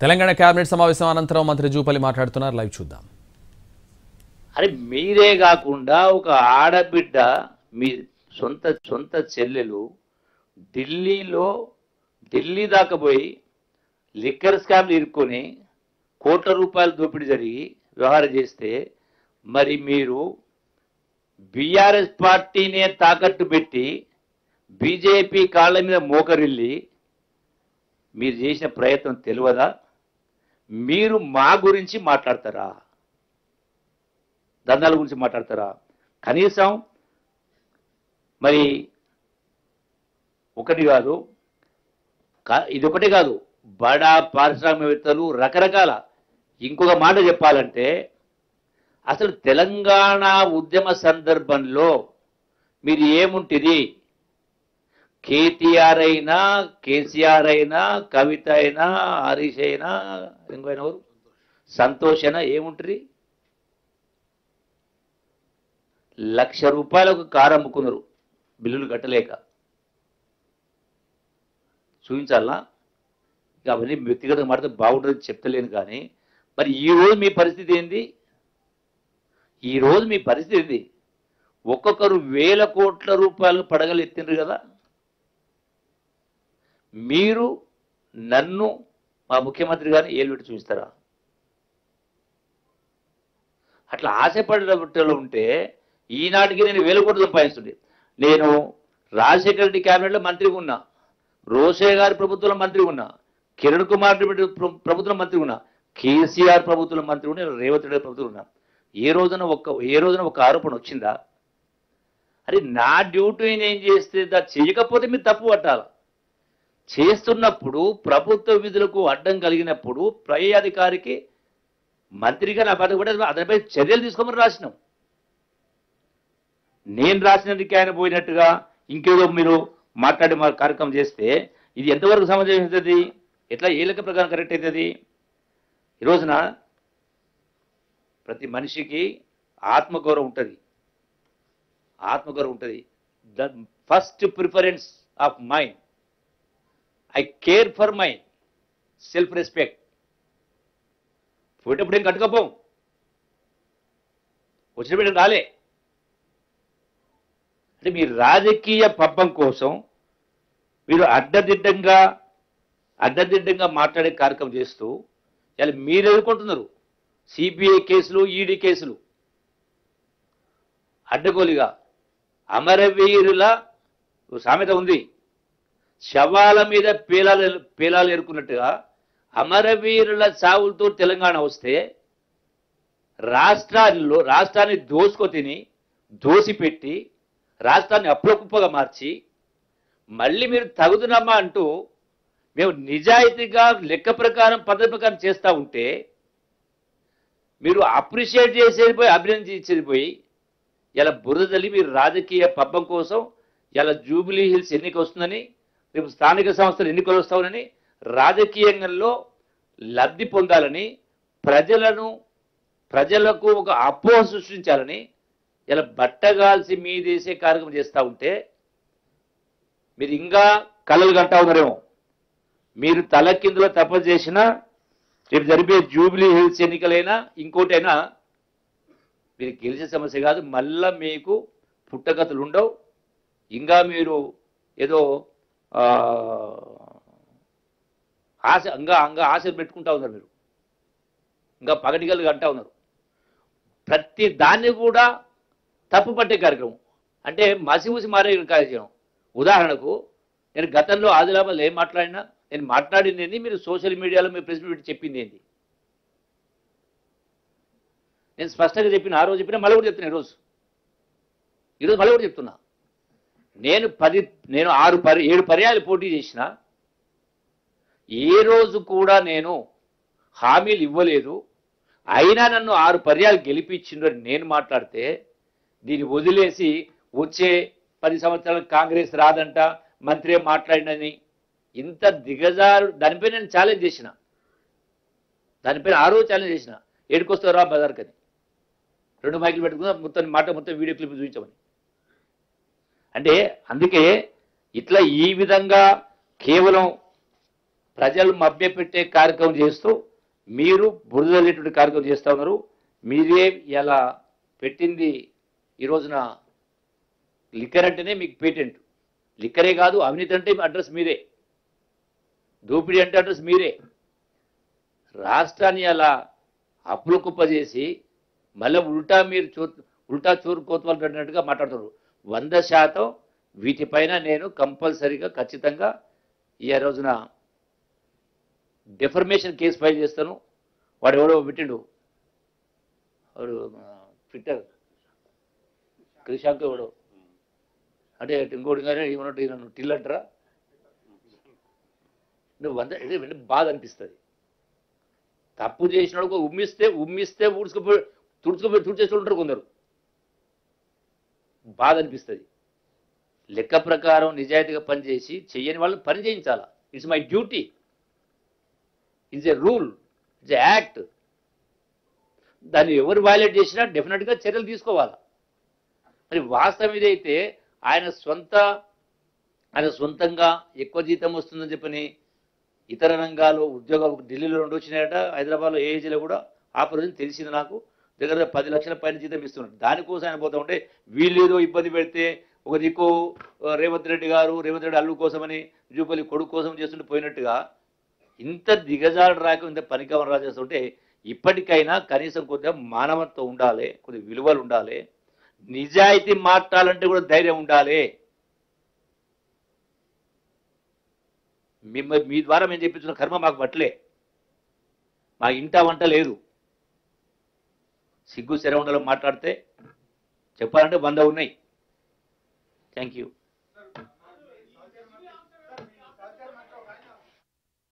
Telangana cabinet సమావేశం అనంతరం మంత్రి జూపల్లి మాట్లాడుతున్నారు. లైవ్ చూద్దాం. అరే మీరే కాకుండా ఒక ఆడబిడ్డ మీ సొంత చెల్లెలు ఢిల్లీ దాకా పోయి లిక్కర్ స్కామ్లు ఇరుక్కొని కోట్ల రూపాయలు దోపిడీ జరిగి వ్యవహారం చేస్తే మరి మీరు బీఆర్ఎస్ పార్టీనే తాకట్టు పెట్టి బీజేపీ కాళ్ళ మీద మోకరిల్లి మీరు చేసిన ప్రయత్నం తెలియదా? మీరు మా గురించి మాట్లాడతారా? దందాల గురించి మాట్లాడతారా? కనీసం మరి ఒకటి కాదు, ఇది ఒకటే కాదు, బడా పారిశ్రామికవేత్తలు రకరకాల. ఇంకొక మాట చెప్పాలంటే అసలు తెలంగాణ ఉద్యమ సందర్భంలో మీరు ఏముంటుంది? కేటీఆర్ అయినా, కేసీఆర్ అయినా, కవిత అయినా, హరీష్ అయినా, ఇంకోైనా ఎవరు, సంతోష్ అయినా ఏముంటుంది? ₹1,00,000 కారు అమ్ముకున్నారు బిల్లులు కట్టలేక. చూపించాలనా? ఇక అవన్నీ వ్యక్తిగతంగా మాట్లాడితే బాగుంటుందని చెప్తలేను. కానీ మరి ఈరోజు మీ పరిస్థితి ఏంది? ఒక్కొక్కరు వేల కోట్ల రూపాయలు పడగలు ఎత్తిండ్రు కదా. మీరు నన్ను, మా ముఖ్యమంత్రి గారిని ఏలు పెట్టి చూపిస్తారా? అట్లా ఆశపడేటలో ఉంటే ఈనాటికి నేను 1,000 కోట్లు సంపాదిస్తుండే. నేను రాజశేఖర రెడ్డి క్యాబినెట్లో మంత్రిగా ఉన్నా, రోషయ్య గారి ప్రభుత్వంలో మంత్రిగా ఉన్నా, కిరణ్ కుమార్ రెడ్డి ప్రభుత్వంలో మంత్రిగా ఉన్నా, కేసీఆర్ ప్రభుత్వంలో మంత్రి ఉన్నా, రేవంత్ రెడ్డి ప్రభుత్వంలో ఉన్నా. ఏ రోజున ఒక ఆరోపణ వచ్చిందా? అరే నా డ్యూటీ నేను చేస్తే చేయకపోతే మీరు తప్పు పట్టాలి. చేస్తున్నప్పుడు ప్రభుత్వ విధులకు అడ్డం కలిగినప్పుడు పై అధికారికి మంత్రిగా నా బాధ్యత కూడా అతనిపై చర్యలు తీసుకోమని రాసినాం. నేను రాసినందుకు ఆయన పోయినట్టుగా ఇంకేదో మీరు మాట్లాడి మా కార్యక్రమం చేస్తే ఇది ఎంతవరకు సమంజసమవుతుంది? ఎట్లా ఏ లెక్క ప్రకారం కరెక్ట్ అవుతుంది? ఈ రోజున ప్రతి మనిషికి ఆత్మగౌరవం ఉంటుంది. The first preference of mind, I care for my self respect. పోయేటప్పుడు ఏం కట్టుకపోం, వచ్చినప్పుడు రాలే. అంటే మీ రాజకీయ పబ్బం కోసం మీరు అడ్డదిడ్డంగా మాట్లాడే కార్యక్రమం చేస్తూ ఇలా మీరు ఎదుర్కొంటున్నారు సిబిఐ కేసులు, ఈడీ కేసులు. అడ్డగోలిగా అమరవీరుల సామెత ఉంది, శవాల మీద పేలాలు ఎరుకున్నట్టుగా అమరవీరుల చావులతో తెలంగాణ వస్తే రాష్ట్రాన్ని దోసిపెట్టి రాష్ట్రాన్ని అప్పులకుప్పగా మార్చి మళ్ళీ మీరు తగుదునమ్మా అంటూ మేము నిజాయితీగా లెక్క ప్రకారం పద్ధతి ప్రకారం చేస్తూ ఉంటే మీరు అప్రిషియేట్ చేసేది పోయి, అభినందించేది పోయి ఇలా బురదలి మీరు రాజకీయ పబ్బం కోసం ఇలా జూబిలీ హిల్స్ ఎన్నిక వస్తుందని, రేపు స్థానిక సంస్థలు ఎన్నికలు వస్తామని, రాజకీయంలో లబ్ధి పొందాలని, ప్రజలకు ఒక అపోహ సృష్టించాలని ఇలా బట్టగాల్సి మీదేసే కార్యక్రమం చేస్తూ ఉంటే మీరు ఇంకా కలలు కంటా ఉన్నారేమో. మీరు తలకిందులో తపస్సు చేసినా, రేపు జరిపే జూబిలీ హిల్స్ ఎన్నికలైనా ఇంకోటైనా మీరు గెలిచే సమస్య కాదు. మళ్ళా మీకు పుట్టగతులు ఉండవు. ఇంకా మీరు ఏదో ఆశలు పెట్టుకుంటా ఉన్నారు. మీరు ఇంకా పగటిగలు అంటా ఉన్నారు. ప్రతి దాన్ని కూడా తప్పు పట్టే కార్యక్రమం, అంటే మసిమూసి మారే కార్యక్రమం. ఉదాహరణకు నేను గతంలో ఆదిలాబాద్లో ఏం మాట్లాడినా, నేను మాట్లాడింది ఏంది, మీరు సోషల్ మీడియాలో మీరు ప్రెస్ మీట్ చెప్పింది ఏంది, నేను స్పష్టంగా చెప్పిన. ఆ రోజు చెప్పినా, మళ్ళీ కూడా చెప్తున్నా. ఈరోజు మళ్ళీ కూడా చెప్తున్నా. నేను 7 పర్యాయాలు పోటీ చేసిన, ఏ రోజు కూడా నేను హామీలు ఇవ్వలేదు. అయినా నన్ను 6 పర్యాలు గెలిపించిందని నేను మాట్లాడితే, దీన్ని వదిలేసి వచ్చే 10 సంవత్సరాలకు కాంగ్రెస్ రాదంట, మంత్రి మాట్లాడినని ఇంత దిగజారు. దానిపై నేను ఛాలెంజ్ చేసిన, ఆ రోజు ఛాలెంజ్ చేసిన, ఏడుకొస్తారా బజార్కని 2 మైకులు పెట్టుకున్నా, మొత్తం వీడియో క్లిప్ చూపించమని. అంటే అందుకే ఇట్లా ఈ విధంగా కేవలం ప్రజలు మభ్యపెట్టే కార్యక్రమం చేస్తూ మీరు బురదలేటువంటి కార్యక్రమం చేస్తూ ఉన్నారు. మీరే ఇలా పెట్టింది ఈ రోజున లిక్కర్ అంటేనే మీకు పేటెంట్. లిక్కరే కాదు, అవినీతి అంటే అడ్రస్ మీరే, దోపిడీ అంటే అడ్రస్ మీరే. రాష్ట్రాన్ని అలా అప్పులు కుప్పజేసి మళ్ళీ ఉల్టా చోరు కోతవాళ్ళు పెట్టినట్టుగా మాట్లాడుతున్నారు. 100% వీటిపైన నేను కంపల్సరీగా ఖచ్చితంగా ఈ రోజున డెఫర్మేషన్ కేసు ఫైల్ చేస్తాను. వాడు ఎవడో పెట్టిండు, వాడు ట్విట్టర్ క్రిషాంక్ ఎవడో అంటే ఇంకోటి కానీ ఏమన్నట్టు నన్ను టిల్ అంటారా నువ్వు ఇది బాధ అనిపిస్తుంది. తప్పు చేసినాడు ఉమ్మిస్తే తుడిచేస్తూ ఉంటారు కొందరు. బాధ అనిపిస్తుంది. లెక్క ప్రకారం నిజాయితీగా పనిచేసి చెయ్యని వాళ్ళని పని చేయించాలా. It's my duty, it's a rule, it's a act. దాన్ని ఎవరు వైలేట్ చేసినా డెఫినెట్గా చర్యలు తీసుకోవాలా. మరి వాస్తవం ఇదైతే ఆయన సొంతంగా ఎక్కువ జీతం వస్తుందని చెప్పని ఇతర రంగాలు ఉద్యోగాలు ఢిల్లీలో 2 వచ్చినాయట, హైదరాబాద్లో ఏజీలో కూడా ఆపరేషన్ తెలిసింది నాకు. దగ్గర 10 లక్షల పైన జీతం ఇస్తున్నారు. దానికోసం ఆయన పోతా ఉంటే వీళ్ళు ఏదో ఇబ్బంది పెడితే ఒక దిక్కు రేవంత్ రెడ్డి అల్లు కోసమని జూపల్లి కొడుకు కోసం చేస్తుంటే పోయినట్టుగా ఇంత దిగజాడు రాక ఇంత పనికమని రా చేస్తుంటే ఇప్పటికైనా కనీసం కొద్దిగా మానవత్వం ఉండాలి, కొద్ది విలువలు ఉండాలి, నిజాయితీ మాట్లాడాలంటే కూడా ధైర్యం ఉండాలి. మీ ద్వారా మేము చెప్పించిన కర్మ మాకు పట్టలే, మా ఇంట వంట లేదు. సిగ్గు శరవండలో మాట్లాడితే చెప్పాలంటే 100 ఉన్నాయి. Thank you.